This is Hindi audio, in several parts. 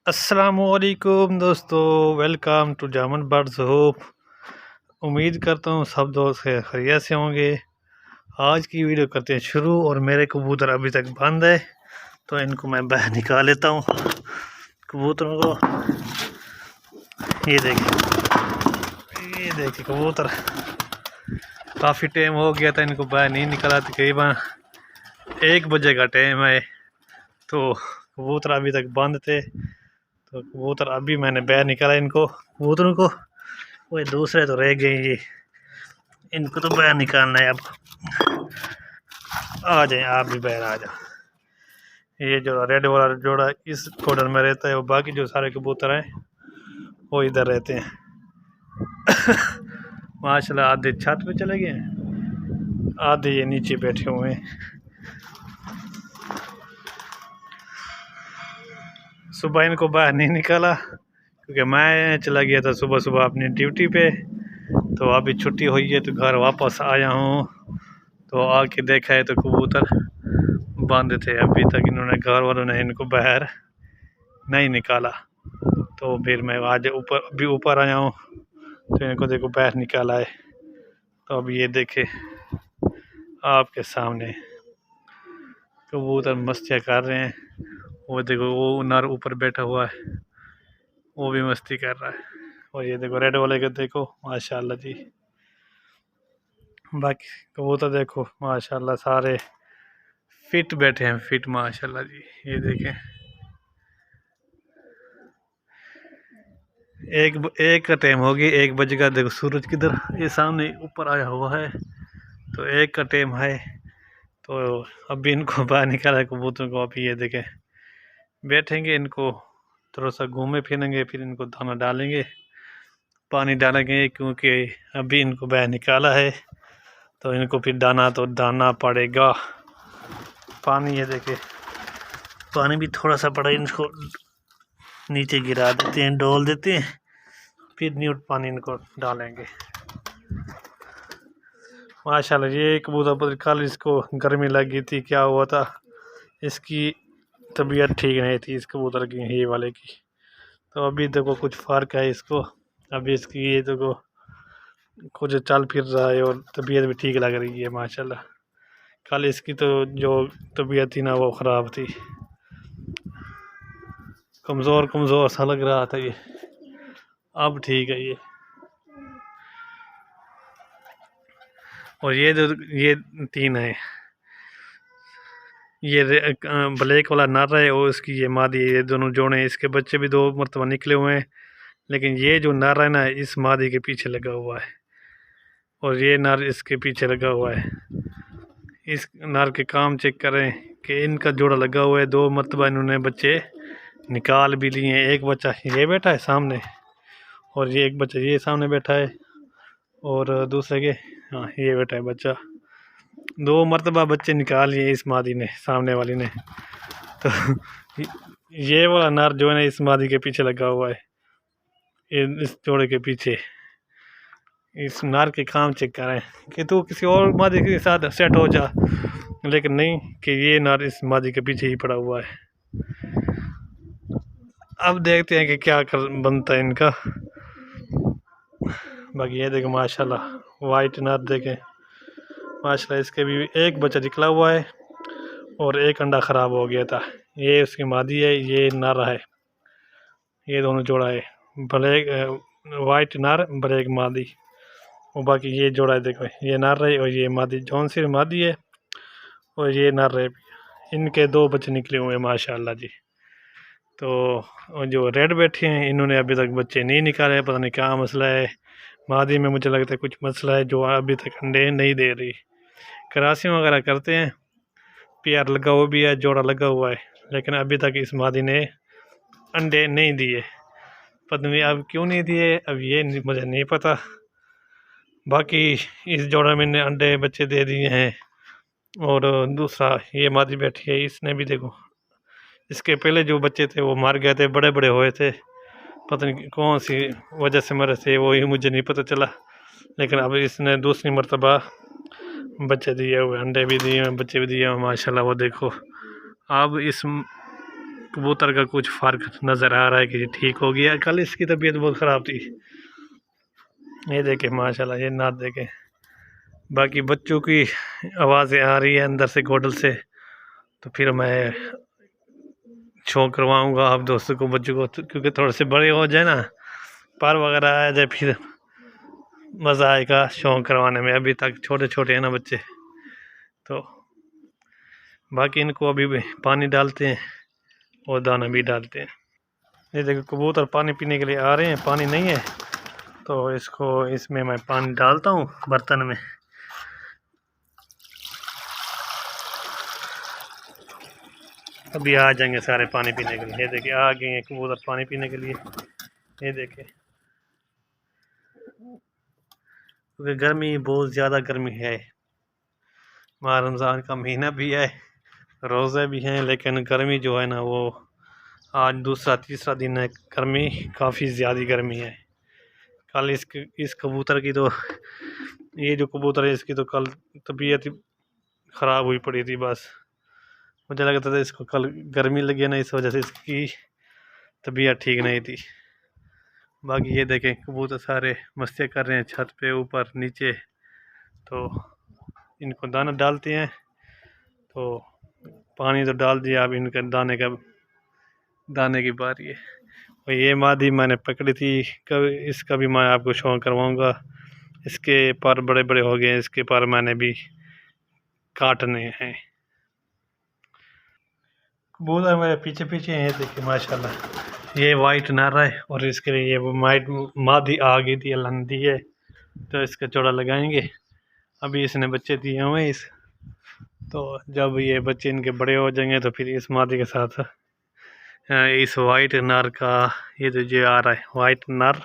अस्सलामुअलैकुम दोस्तों, वेलकम टू जामन बर्ड्स होप। उम्मीद करता हूँ सब दोस्त खैरियत से होंगे। आज की वीडियो करते हैं शुरू। और मेरे कबूतर अभी तक बंद है, तो इनको मैं बाहर निकाल लेता हूँ कबूतरों को। ये देखिए कबूतर, काफ़ी टाइम हो गया था इनको बाहर नहीं निकाला। तकरीबन 1 बजे का टाइम है, तो कबूतर अभी तक बंद थे। तो कबूतर अभी मैंने बाहर निकाला इनको कबूतरों को। वो दूसरे तो रह गए, ये इनको तो बाहर निकालना है। अब आ जाए, आप भी बाहर आ जाओ। ये जो रेड वाला जोड़ा इस कॉर्नर में रहता है, वो बाकी जो सारे कबूतर हैं वो इधर रहते हैं। माशाल्लाह, आधे छत पे चले गए हैं, आधे ये नीचे बैठे हुए हैं। सुबह इनको बाहर नहीं निकाला क्योंकि मैं चला गया था सुबह सुबह अपनी ड्यूटी पे। तो अभी छुट्टी हुई है तो घर वापस आया हूँ। तो आके देखा है तो कबूतर बंद थे। अभी तक इन्होंने, घर वालों ने इनको बाहर नहीं निकाला। तो फिर मैं आज अभी ऊपर आया हूँ, तो इनको देखो बाहर निकाला है। तो अब ये देखे आपके सामने कबूतर मस्तियाँ कर रहे हैं। वो देखो, वो नर ऊपर बैठा हुआ है, वो भी मस्ती कर रहा है। और ये देखो रेड वाले के देखो, माशाल्लाह जी। बाकी कबूतर देखो माशाल्लाह सारे फिट बैठे हैं, फिट माशाल्लाह जी। ये देखें, एक का टाइम हो गया, 1 बजे का। देखो सूरज किधर, ये सामने ऊपर आया हुआ है। तो 1 का टाइम है, तो अभी इनको बाहर निकाला है कबूतरों को। अभी ये देखें बैठेंगे, इनको थोड़ा सा घूमे फिरेंगे, फिर इनको दाना डालेंगे, पानी डालेंगे, क्योंकि अभी इनको बाहर निकाला है तो इनको फिर दाना तो डालना पड़ेगा। पानी, ये देखे पानी भी थोड़ा सा पड़ा, इनको नीचे गिरा देते हैं, डोल देते हैं, फिर न्यूट पानी इनको डालेंगे। माशाल्लाह, ये कबूतर पर कल इसको गर्मी लग गई थी, क्या हुआ था, इसकी तबीयत ठीक नहीं थी इस कबूतर की, ये वाले की। तो अभी देखो कुछ फ़र्क है इसको। अभी इसकी ये देखो कुछ चल फिर रहा है और तबीयत भी ठीक लग रही है माशाल्लाह। कल इसकी तो जो तबीयत थी ना, वो ख़राब थी, कमज़ोर कमज़ोर सा लग रहा था ये। अब ठीक है ये। और ये 3 है। ये ब्लैक वाला नर है और इसकी ये मादी है। ये दोनों जोड़े हैं, इसके बच्चे भी 2 मरतबा निकले हुए हैं। लेकिन ये जो नर है ना, इस मादी के पीछे लगा हुआ है, और ये नर इसके पीछे लगा हुआ है। इस नर के काम चेक करें कि इनका जोड़ा लगा हुआ है। 2 मरतबा इन्होंने बच्चे निकाल भी लिए हैं। एक बच्चा ये बैठा है सामने, और ये एक बच्चा ये सामने बैठा है, और दूसरे के, हाँ, ये बैठा है बच्चा। 2 मरतबा बच्चे निकाल लिए इस मादी ने, सामने वाली ने। तो ये वाला नर जो है ना, इस मादी के पीछे लगा हुआ है, इस जोड़े के पीछे। इस नर के काम चेक करें कि तू किसी और मादी के साथ सेट हो जा, लेकिन नहीं, कि ये नर इस मादी के पीछे ही पड़ा हुआ है। अब देखते हैं कि क्या कर बनता है इनका। बाकी ये देखें माशाल्लाह, वाइट नर देखें माशाल्लाह, इसके भी 1 बच्चा निकला हुआ है और 1 अंडा ख़राब हो गया था। ये उसकी मादी है, ये नर है, ये दोनों जोड़ा है। ब्लैक वाइट नर, ब्लैक मादी। और बाकी ये जोड़ा है, देखो ये नर है और ये मादी, जौन सी मादी है और ये नर है। इनके 2 बच्चे निकले हुए हैं माशाल्लाह जी। तो जो रेड बैठे हैं, इन्होंने अभी तक बच्चे नहीं निकाले, पता नहीं क्या मसला है। मादी में मुझे लगता है कुछ मसला है, जो अभी तक अंडे नहीं दे रही। क्रॉसिंग वगैरह करते हैं, पेयर लगा हुआ भी है, जोड़ा लगा हुआ है, लेकिन अभी तक इस मादी ने अंडे नहीं दिए। पता नहीं अब क्यों नहीं दिए, अब ये मुझे नहीं पता। बाकी इस जोड़ा में ने अंडे बच्चे दे दिए हैं। और दूसरा ये मादी बैठी है, इसने भी देखो, इसके पहले जो बच्चे थे वो मर गए थे, बड़े बड़े हुए थे, पता नहीं कौन सी वजह से मरे थे, वो ही मुझे नहीं पता चला। लेकिन अब इसने दूसरी मरतबा बच्चे दिए हुए, अंडे भी दिए हुए, बच्चे भी दिए हुए माशाल्लाह। वो देखो, अब इस कबूतर का कुछ फ़र्क नज़र आ रहा है कि ठीक हो गया। कल इसकी तबीयत बहुत ख़राब थी। ये देखें माशाल्लाह, ये नाद देखें। बाकी बच्चों की आवाज़ें आ रही है अंदर से घोटल से, तो फिर मैं शौक करवाऊँगा आप दोस्तों को, बच्चों को, क्योंकि थोड़े से बड़े हो जाए ना, पर वगैरह आ जाए, फिर मज़ा आएगा शौक करवाने में। अभी तक छोटे छोटे हैं ना बच्चे, तो बाकी इनको अभी भी पानी डालते हैं और दाना भी डालते हैं। ये देखो कबूतर पानी पीने के लिए आ रहे हैं, पानी नहीं है तो इसमें मैं पानी डालता हूँ बर्तन में। अभी आ जाएंगे सारे पानी पीने के लिए। ये देखिए आ गए हैं कबूतर पानी पीने के लिए। ये देखें, क्योंकि गर्मी बहुत ज़्यादा गर्मी है, माह रमज़ान का महीना भी है, रोज़े भी हैं, लेकिन गर्मी जो है ना वो आज दूसरा तीसरा दिन है। गर्मी काफ़ी ज़्यादा गर्मी है। कल इस कबूतर की तो, ये जो कबूतर है इसकी तो कल तबीयत ख़राब हुई पड़ी थी। बस मुझे लगता था इसको कल गर्मी लगी ना, इस वजह से इसकी तबीयत ठीक नहीं थी। बाकी ये देखें कबूतर सारे मस्तियाँ कर रहे हैं छत पे, ऊपर नीचे। तो इनको दाना डालते हैं, तो पानी तो डाल दिया, अब इनके दाने की बारी है। और ये मादी मैंने पकड़ी थी, कभी इसका भी मैं आपको शौक करवाऊंगा। इसके पर बड़े बड़े हो गए, इसके पर मैंने भी काटने हैं। कबूतर मेरे पीछे पीछे हैं, देखिए माशाल्लाह। ये वाइट नारा है और इसके लिए ये वाइट मादी आ गई थी, लंदी है, तो इसका जोड़ा लगाएंगे। अभी इसने बच्चे दिए हुए तो जब ये बच्चे इनके बड़े हो जाएंगे तो फिर इस मादी के साथ इस वाइट नर का ये जो आ रहा है वाइट नर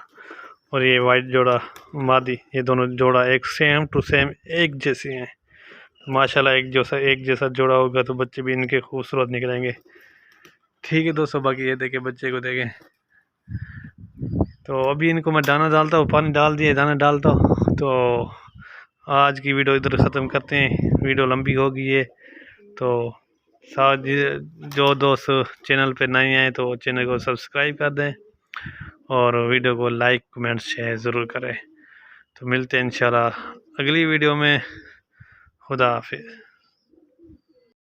और ये वाइट जोड़ा मादी, ये दोनों जोड़ा एक सेम टू सेम एक जैसे हैं। माशाल्लाह एक जैसा जोड़ा होगा तो बच्चे भी इनके खूबसूरत निकलेंगे। ठीक है दोस्तों, बाकी ये देखें बच्चे को देखें। तो अभी इनको मैं दाना डालता हूँ, पानी डाल दिए, दाना डालता हूँ। तो आज की वीडियो इधर ख़त्म करते हैं, वीडियो लंबी हो गई है। तो साथ जो दोस्त चैनल पे नए आए तो चैनल को सब्सक्राइब कर दें और वीडियो को लाइक कमेंट शेयर ज़रूर करें। तो मिलते हैं इंशाल्लाह अगली वीडियो में। खुदा हाफिज़।